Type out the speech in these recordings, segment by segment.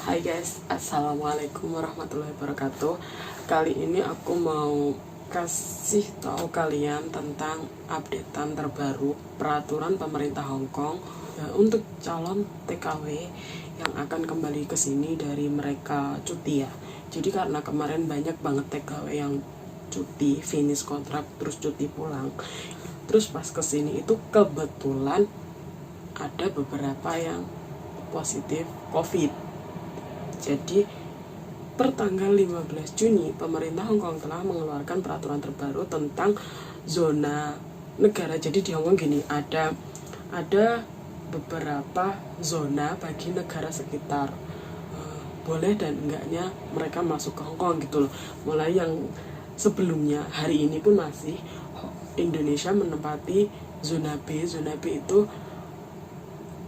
Hai guys, assalamualaikum warahmatullahi wabarakatuh. Kali ini aku mau kasih tahu kalian tentang updatean terbaru peraturan pemerintah Hong Kong untuk calon TKW yang akan kembali ke sini dari mereka cuti ya. Jadi karena kemarin banyak banget TKW yang cuti, finish kontrak terus cuti pulang. Terus pas kesini itu kebetulan ada beberapa yang positif COVID. Jadi per tanggal 15 Juni pemerintah Hong Kong telah mengeluarkan peraturan terbaru tentang zona negara. Jadi di Hong Kong gini, ada beberapa zona bagi negara sekitar, boleh dan enggaknya mereka masuk ke Hong Kong gitu loh. Mulai yang sebelumnya hari ini pun masih Indonesia menempati zona B. Zona B itu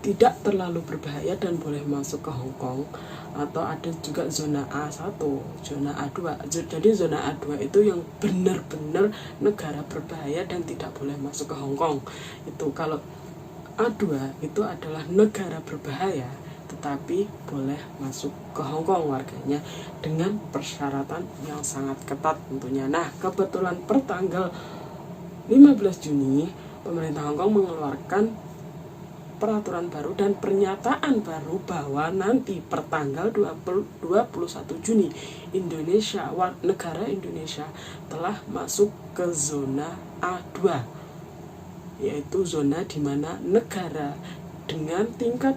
tidak terlalu berbahaya dan boleh masuk ke Hong Kong. Atau ada juga zona A1, zona A2. Jadi zona A2 itu yang benar-benar negara berbahaya dan tidak boleh masuk ke Hong Kong. Itu kalau A2 itu adalah negara berbahaya tetapi boleh masuk ke Hong Kong warganya dengan persyaratan yang sangat ketat tentunya. Nah, kebetulan per tanggal 15 Juni pemerintah Hong Kong mengeluarkan peraturan baru dan pernyataan baru bahwa nanti per tanggal 21 Juni negara Indonesia telah masuk ke zona A2, yaitu zona di mana negara dengan tingkat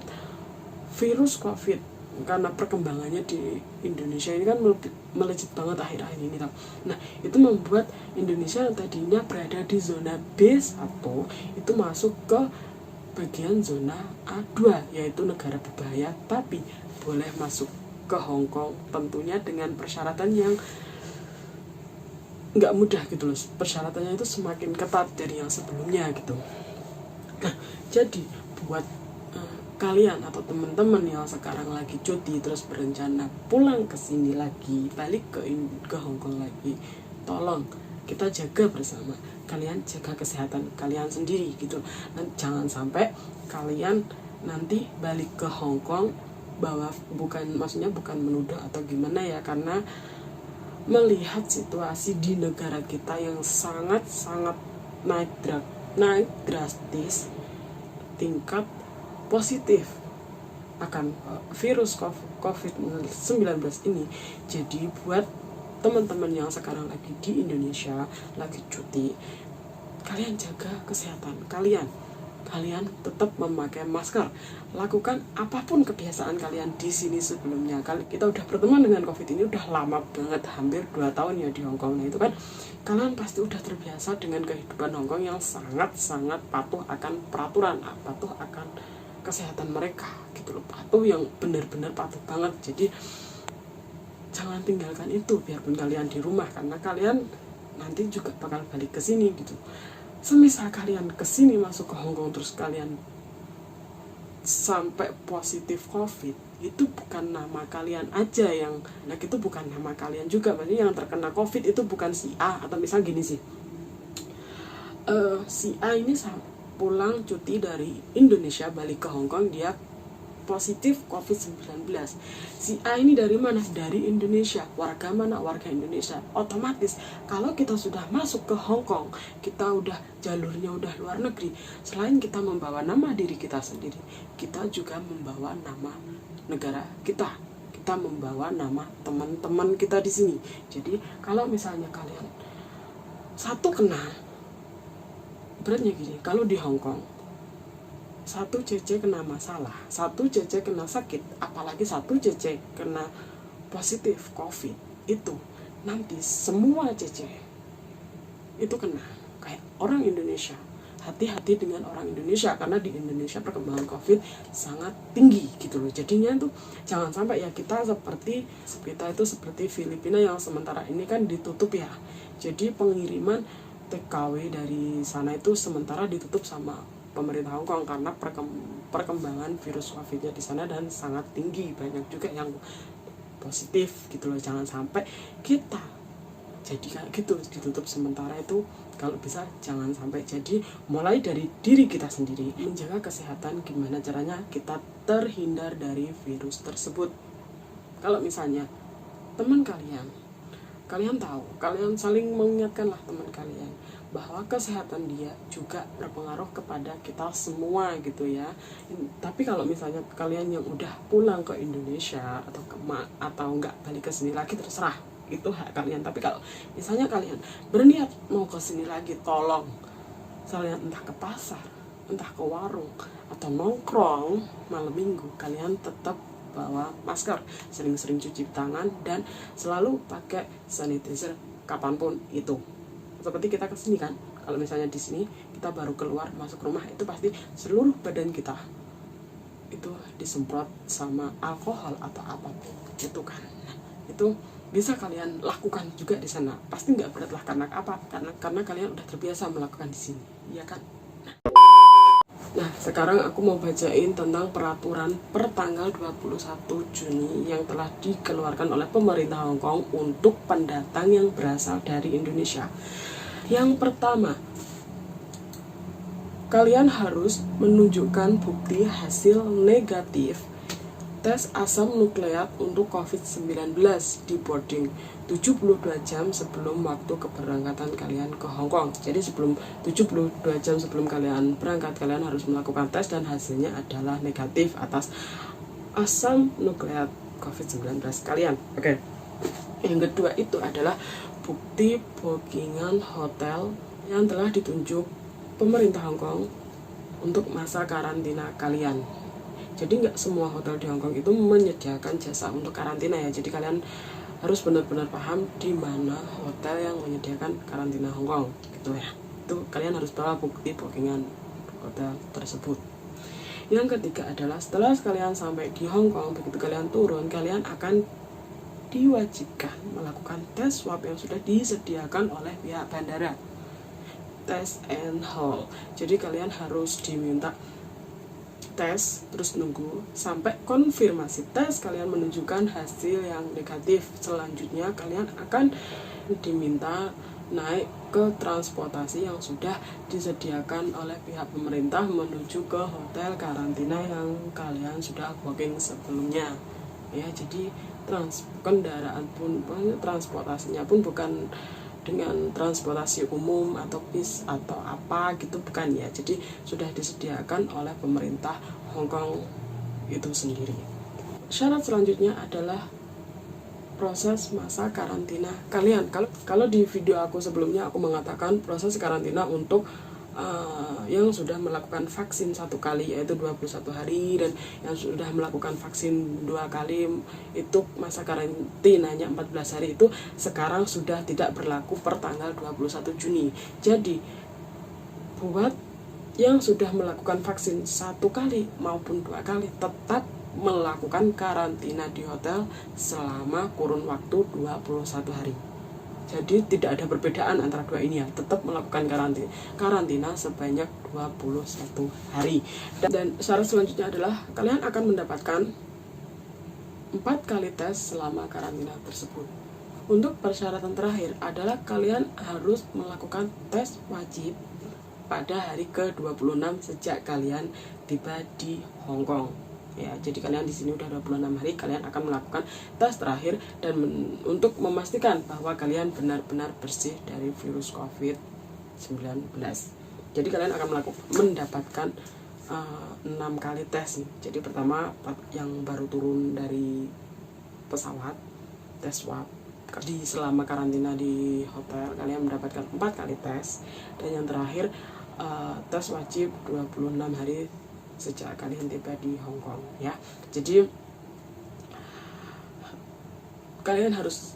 virus COVID, karena perkembangannya di Indonesia ini kan melejit banget akhir-akhir ini. Nah, itu membuat Indonesia yang tadinya berada di zona B1 itu masuk ke bagian zona A2, yaitu negara berbahaya tapi boleh masuk ke Hong Kong, tentunya dengan persyaratan yang nggak mudah gitu loh. Persyaratannya itu semakin ketat dari yang sebelumnya gitu. Nah, jadi buat kalian atau teman-teman yang sekarang lagi cuti terus berencana pulang ke sini lagi, balik ke Hong Kong lagi, tolong kita jaga bersama. Kalian jaga kesehatan kalian sendiri gitu. Dan jangan sampai kalian nanti balik ke Hong Kong maksudnya bukan menuduh atau gimana ya, karena melihat situasi di negara kita yang sangat naik drastis tingkat positif akan virus COVID-19 ini. Jadi buat teman-teman yang sekarang lagi di Indonesia, lagi cuti, kalian jaga kesehatan kalian tetap memakai masker, lakukan apapun kebiasaan kalian di sini sebelumnya. Kita udah berteman dengan COVID ini udah lama banget, hampir 2 tahun ya di Hong Kong. Nah itu kan kalian pasti udah terbiasa dengan kehidupan Hong Kong yang sangat patuh akan peraturan, patuh akan kesehatan mereka gitu loh, patuh yang benar-benar patuh banget. Jadi jangan tinggalkan itu biarpun kalian di rumah, karena kalian nanti juga bakal balik ke sini gitu. Semisal kalian ke sini masuk ke Hong Kong terus kalian sampai positif COVID, itu bukan nama kalian aja yang, nah itu bukan nama kalian juga. Maksudnya yang terkena COVID itu bukan si A, atau misal gini sih, si A ini pulang cuti dari Indonesia balik ke Hong Kong, dia positif COVID-19. Si A ini dari mana? Dari Indonesia. Warga mana? Warga Indonesia. Otomatis kalau kita sudah masuk ke Hong Kong, kita udah jalurnya udah luar negeri, selain kita membawa nama diri kita sendiri, kita juga membawa nama negara kita. Kita membawa nama teman-teman kita di sini. Jadi kalau misalnya kalian satu kena, beratnya gini, kalau di Hong Kong satu CC kena masalah, satu CC kena sakit, apalagi satu CC kena positif COVID, itu nanti semua CC itu kena. Kayak orang Indonesia, hati-hati dengan orang Indonesia, karena di Indonesia perkembangan COVID sangat tinggi gitu loh. Jadinya tuh jangan sampai ya kita itu seperti Filipina yang sementara ini kan ditutup ya. Jadi pengiriman TKW dari sana itu sementara ditutup sama pemerintah Hong Kong karena perkembangan virus COVID-nya di sana dan sangat tinggi, banyak juga yang positif gitu loh. Jangan sampai kita jadi kayak gitu ditutup sementara itu, kalau bisa jangan sampai. Jadi mulai dari diri kita sendiri, menjaga kesehatan, gimana caranya kita terhindar dari virus tersebut. Kalau misalnya teman kalian tahu, kalian saling mengingatkanlah teman kalian bahwa kesehatan dia juga berpengaruh kepada kita semua gitu ya. Tapi kalau misalnya kalian yang udah pulang ke Indonesia atau nggak balik ke sini lagi, terserah, itu hak kalian. Tapi kalau misalnya kalian berniat mau ke sini lagi, tolong kalian entah ke pasar, entah ke warung atau nongkrong malam minggu, kalian tetap bawa masker, sering-sering cuci tangan, dan selalu pakai sanitizer kapanpun itu. Seperti kita kesini kan, kalau misalnya di sini kita baru keluar masuk rumah, itu pasti seluruh badan kita itu disemprot sama alkohol atau apapun itu kan. Nah, itu bisa kalian lakukan juga di sana. Pasti nggak berat lah, karena apa? Karena kalian udah terbiasa melakukan di sini, ya kan? Nah, sekarang aku mau bacain tentang peraturan per tanggal 21 Juni yang telah dikeluarkan oleh pemerintah Hong Kong untuk pendatang yang berasal dari Indonesia. Yang pertama, kalian harus menunjukkan bukti hasil negatif tes asam nukleat untuk COVID-19 di boarding 72 jam sebelum waktu keberangkatan kalian ke Hong Kong. Jadi 72 jam sebelum kalian berangkat, kalian harus melakukan tes dan hasilnya adalah negatif atas asam nukleat COVID-19 kalian. Oke. Yang kedua itu adalah bukti bookingan hotel yang telah ditunjuk pemerintah Hong Kong untuk masa karantina kalian. Jadi nggak semua hotel di Hong Kong itu menyediakan jasa untuk karantina ya. Jadi kalian harus benar-benar paham di mana hotel yang menyediakan karantina Hong Kong gitu ya. Itu kalian harus bawa bukti bookingan hotel tersebut. Yang ketiga adalah setelah kalian sampai di Hong Kong, begitu kalian turun, kalian akan diwajibkan melakukan tes swab yang sudah disediakan oleh pihak bandara. Test and hold. Jadi kalian harus diminta tes, terus nunggu sampai konfirmasi tes kalian menunjukkan hasil yang negatif. Selanjutnya kalian akan diminta naik ke transportasi yang sudah disediakan oleh pihak pemerintah menuju ke hotel karantina yang kalian sudah booking sebelumnya ya. Jadi kendaraan pun, transportasinya pun bukan dengan transportasi umum atau bis atau apa gitu, bukan ya. Jadi sudah disediakan oleh pemerintah Hong Kong itu sendiri. Syarat selanjutnya adalah proses masa karantina kalian. Kalau di video aku sebelumnya aku mengatakan proses karantina untuk yang sudah melakukan vaksin 1 kali yaitu 21 hari, dan yang sudah melakukan vaksin 2 kali itu masa karantinanya 14 hari, itu sekarang sudah tidak berlaku per tanggal 21 Juni. Jadi buat yang sudah melakukan vaksin 1 kali maupun 2 kali tetap melakukan karantina di hotel selama kurun waktu 21 hari. Jadi tidak ada perbedaan antara dua ini ya, tetap melakukan karantina sebanyak 21 hari. Dan syarat selanjutnya adalah kalian akan mendapatkan 4 kali tes selama karantina tersebut. Untuk persyaratan terakhir adalah kalian harus melakukan tes wajib pada hari ke-26 sejak kalian tiba di Hong Kong. Ya, jadi kalian di sini udah 26 hari, kalian akan melakukan tes terakhir dan untuk memastikan bahwa kalian benar-benar bersih dari virus COVID-19. Jadi kalian akan mendapatkan 6 kali tes nih. Jadi pertama yang baru turun dari pesawat, tes swab. Selama karantina di hotel kalian mendapatkan 4 kali tes, dan yang terakhir tes wajib 26 hari sejak kalian tiba di Hong Kong ya. Jadi kalian harus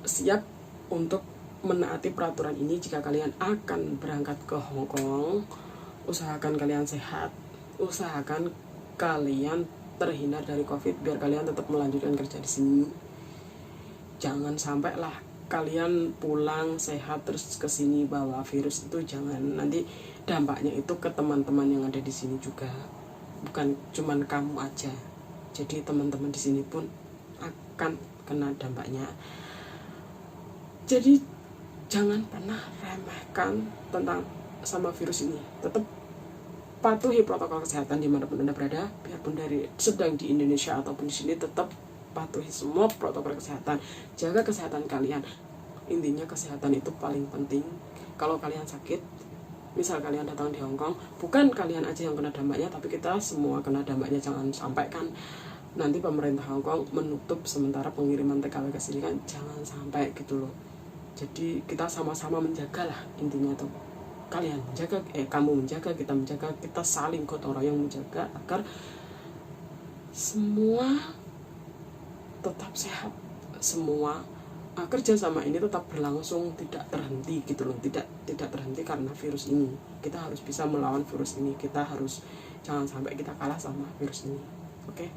siap untuk menaati peraturan ini. Jika kalian akan berangkat ke Hong Kong, usahakan kalian sehat, usahakan kalian terhindar dari COVID biar kalian tetap melanjutkan kerja di sini. Jangan sampai lah kalian pulang sehat terus ke sini bawa virus, itu jangan. Nanti dampaknya itu ke teman-teman yang ada di sini juga, bukan cuman kamu aja. Jadi teman-teman di sini pun akan kena dampaknya. Jadi jangan pernah remehkan tentang sama virus ini. Tetap patuhi protokol kesehatan dimanapun Anda berada, biarpun sedang di Indonesia ataupun di sini, tetap patuhi semua protokol kesehatan, jaga kesehatan kalian. Intinya kesehatan itu paling penting. Kalau kalian sakit, misal kalian datang di Hong Kong, bukan kalian aja yang kena dampaknya, tapi kita semua kena dampaknya. Jangan sampai kan nanti pemerintah Hong Kong menutup sementara pengiriman TKW ke sini, kan jangan sampai gitu loh. Jadi kita sama-sama menjaga lah, intinya tuh kalian menjaga, kamu menjaga, kita saling gotong royong menjaga agar semua tetap sehat, semua kerja sama ini tetap berlangsung, tidak terhenti gitu loh, tidak terhenti karena virus ini. Kita harus bisa melawan virus ini, kita harus jangan sampai kita kalah sama virus ini. Oke.